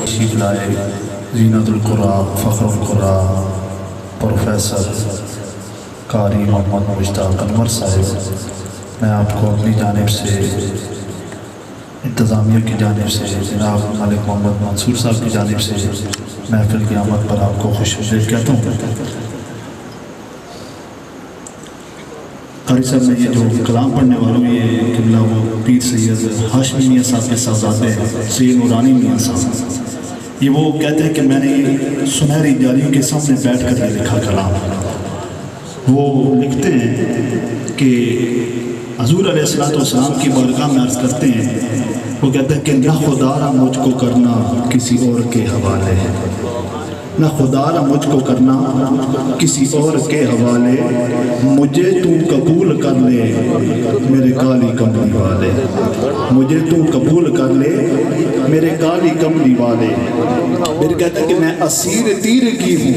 تشریف لائے زینت القراء فخر القراء پروفیسر قاری محمد مشتاق انور صاحب، میں آپ کو اپنی جانب سے انتظامیہ کی جانب سے جناب ملک محمد منصور صاحب کی جانب سے محفل کی آمد پر آپ کو خوش آمدید کہتا ہوں۔ قاری صاحب نے یہ جو کلام پڑھنے والوں یہ قبلہ وہ پیر سید ہاشمی میاں صاحب کے صاحبزادے سید نورانی میاں صاحب، یہ وہ کہتے ہیں کہ میں نے سنہری جالیوں کے سامنے بیٹھ کر یہ لکھا کلام۔ وہ لکھتے ہیں کہ حضور علیہ السلام کی بارگاہ میں عرض کرتے ہیں، وہ کہتے ہیں کہ نہ خدا را مجھ کو کرنا کسی اور کے حوالے، نہ خدا را مجھ کو کرنا کسی اور کے حوالے، مجھے تو قبول کر لے میرے کالی کملی والے، مجھے تو قبول کر لے میرے کالی کملی والے۔ پھر کہتے ہیں کہ میں اسیر تیرگی ہوں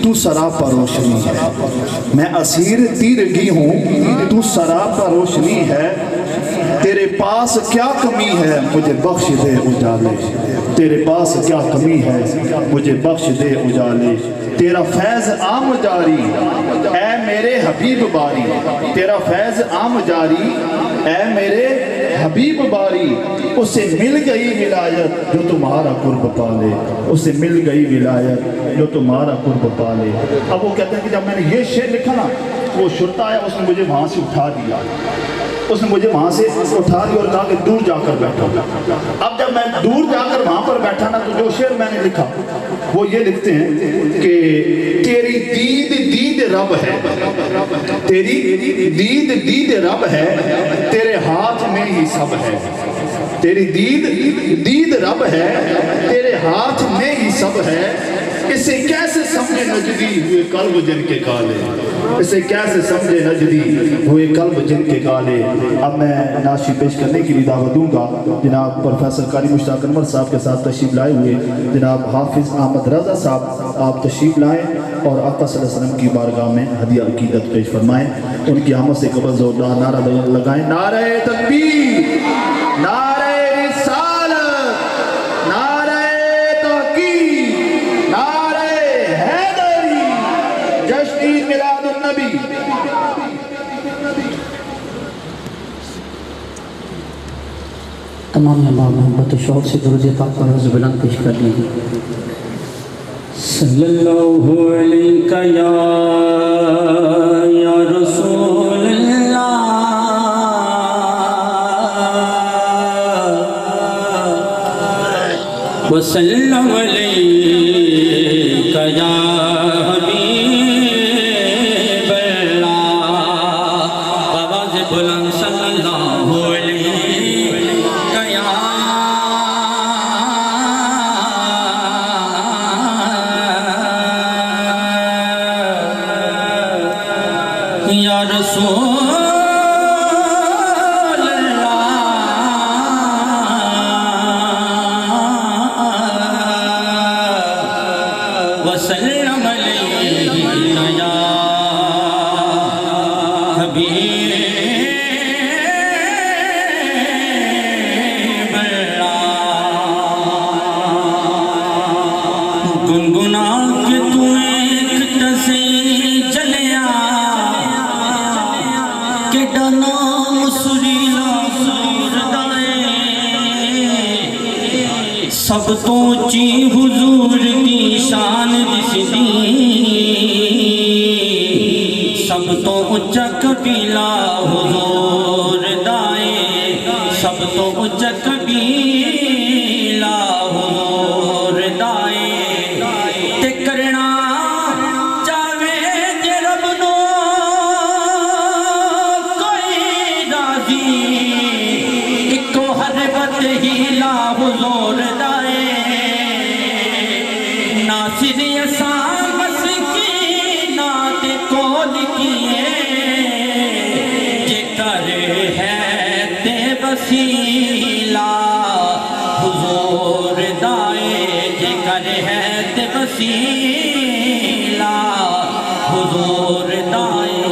تو سراپا روشنی ہے، میں اسیر تیرگی ہوں تو سراپا روشنی ہے، تیرے پاس کیا کمی ہے مجھے بخش دے اجالے، تیرے پاس کیا کمی ہے مجھے بخش دے اجالے، تیرا فیض عام جاری اے میرے حبیب باری، تیرا فیض عام جاری اے میرے حبیب باری، اسے مل گئی ولایت جو تمہارا قرب پالے، اسے مل گئی ولایت جو تمہارا قرب پالے۔ اب وہ کہتے ہیں کہ جب میں نے یہ شعر لکھا نا، وہ شرطا ہے اس نے مجھے وہاں سے اٹھا دیا، اس نے مجھے وہاں سے اٹھا دیا اور کہا کہ دور جا کر بیٹھا۔ اب جب میں دور جا کر وہاں پر بیٹھا نا، تو جو شعر میں نے لکھا وہ یہ لکھتے ہیں کہ تیری دید دید رب ہے، تیری دید دید رب ہے، تیرے ہاتھ میں ہی سب ہے، تیری دید دید رب ہے، تیرے ہاتھ میں ہی سب ہے، اسے کیسے سمجھے نجدی ہوئے قلب جن کے کالے، اسے کیسے سمجھے نجدی ہوئے قلب جن کے کالے۔ اب میں نعت پیش کرنے کی بھی دعوت دوں گا جناب پروفیسر قاری مشتاق انور صاحب کے ساتھ تشریف لائے ہوئے جناب حافظ احمد رضا صاحب، آپ تشریف لائیں اور آقا صلی اللہ علیہ وسلم کی بارگاہ میں ہدیہ عقیدت پیش فرمائیں۔ ان کی آمد سے قبل زوردار نعرہ لگائیں، نعرہ تکبیر، نعرہ تمام احباب محبت و شوق سے درود پاک پر عرض بلند پیش کر لیں۔ صلی اللہ علیہ یا رسول اللہ وسلم علیہ یا حبیب اللہ، آواز بلند صلی اللہ علیہ یا رسول اللہ وسلم علیہ یا حبیب اللہ، گنگنا کے تو ایک ٹسے جلیا کہ نام سریلا سردائے، سب تو اونچی حضور کی شان دسدی، سب تو اونچا قبیلہ حضور دائے، سب تو اونچا قبیلہ حضور دائے، تے کرنا چاہے جے رب نو ایکو حربت ہیلا حضور دائے، ناصر اساں مسکینات کول کیے، جے کر ہے تے وسیلہ حضور دائے، جے کر ہے تے وسیلہ حضور دائے،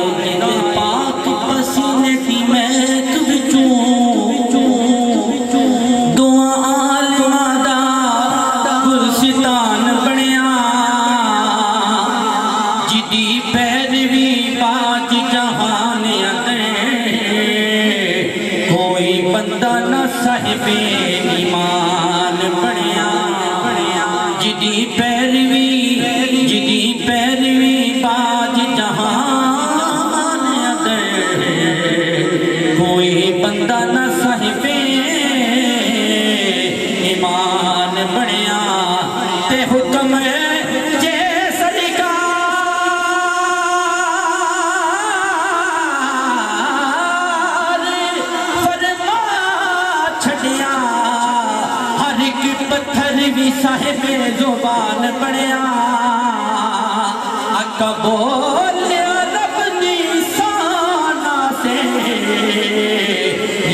جے پاک پسینے کی مہک وچوں دعا عالمہ دا مستان بنیا جدی پیروی باج جہان اندر کوئی بندہ نہ صاحب ایمان بنیا جدی پیروی باج جہان اندر کوئی بندہ نہ صاحب ایمان بنیا تے حکم جے سرکار فرما چھڑیا ہر ایک پتھر بھی صاحب زبان بنیا اکا بولیا رب دی سانا سے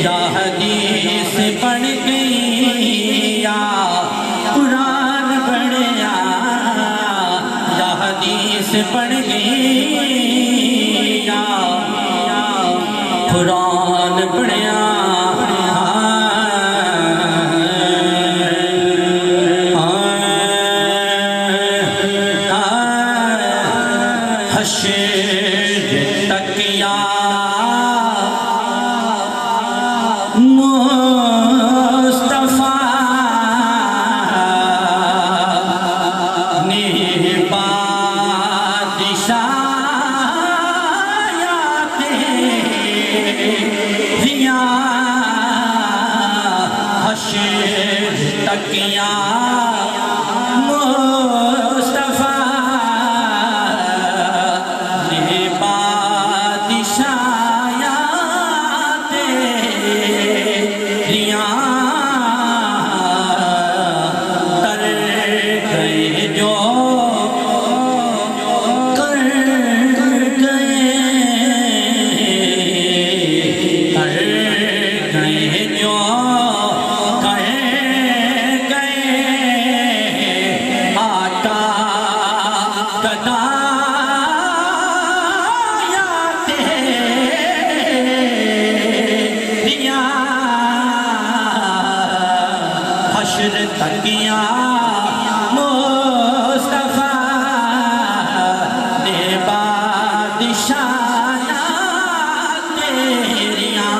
یا حدیث بن گئی یا قرآن بنیا یا حدیث بن گئی یا قرآن بنیا حشر تک یا مصطفیٰ نے بادشاہیات دیا حشر تک یا حشر تک یا مصطفیٰ نے بادشاہیات تیریاں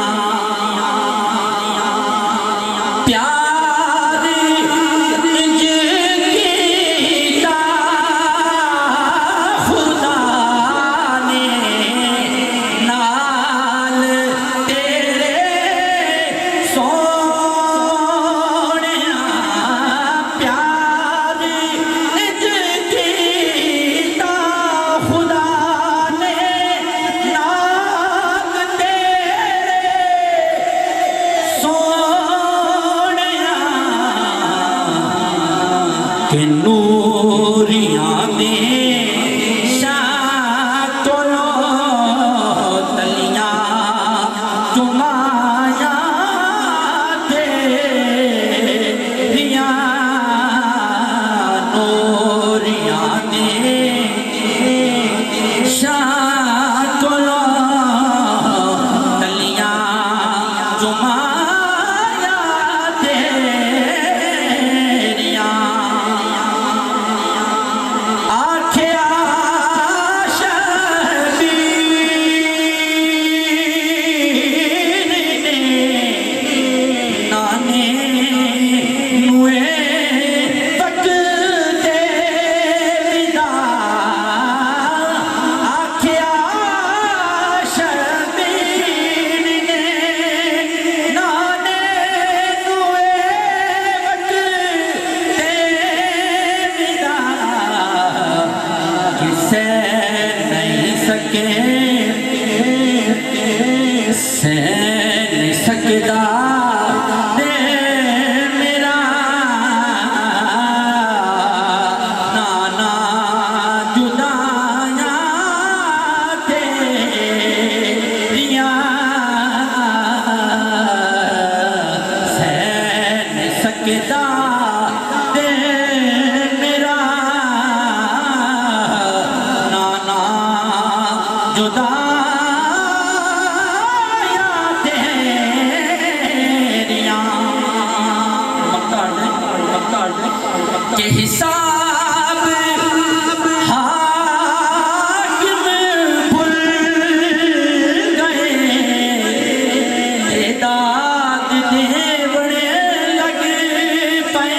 پیار انج کیتا خدا نے نال تیرے کہ نوریاں دے شاکلوں تلیاں جمایا تیریاں نوریاں دے شاکلوں تلیاں جمایا تیریاں نہیں سکتا دے میرا نانا جدائیاں تیریاں سہ نہیں سکتا دے میرا نانا حساب حاکم بھول گئے داد دیوڑے لگ پے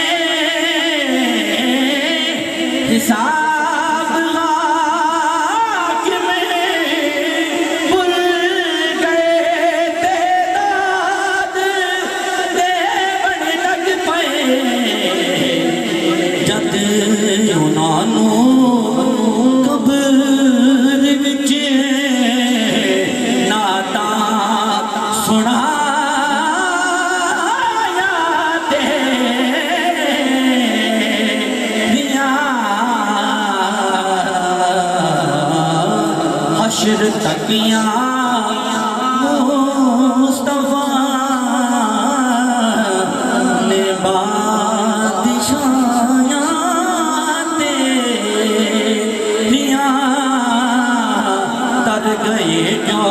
حساب حاکم بھول گئے داد دیوڑے لگ پے جد انہاں نوں قبر وچ نعتاں سنایا تیریاں حشر تکیاں مصطفیٰ نے بادشاہیاں تیریاں تر گئے جو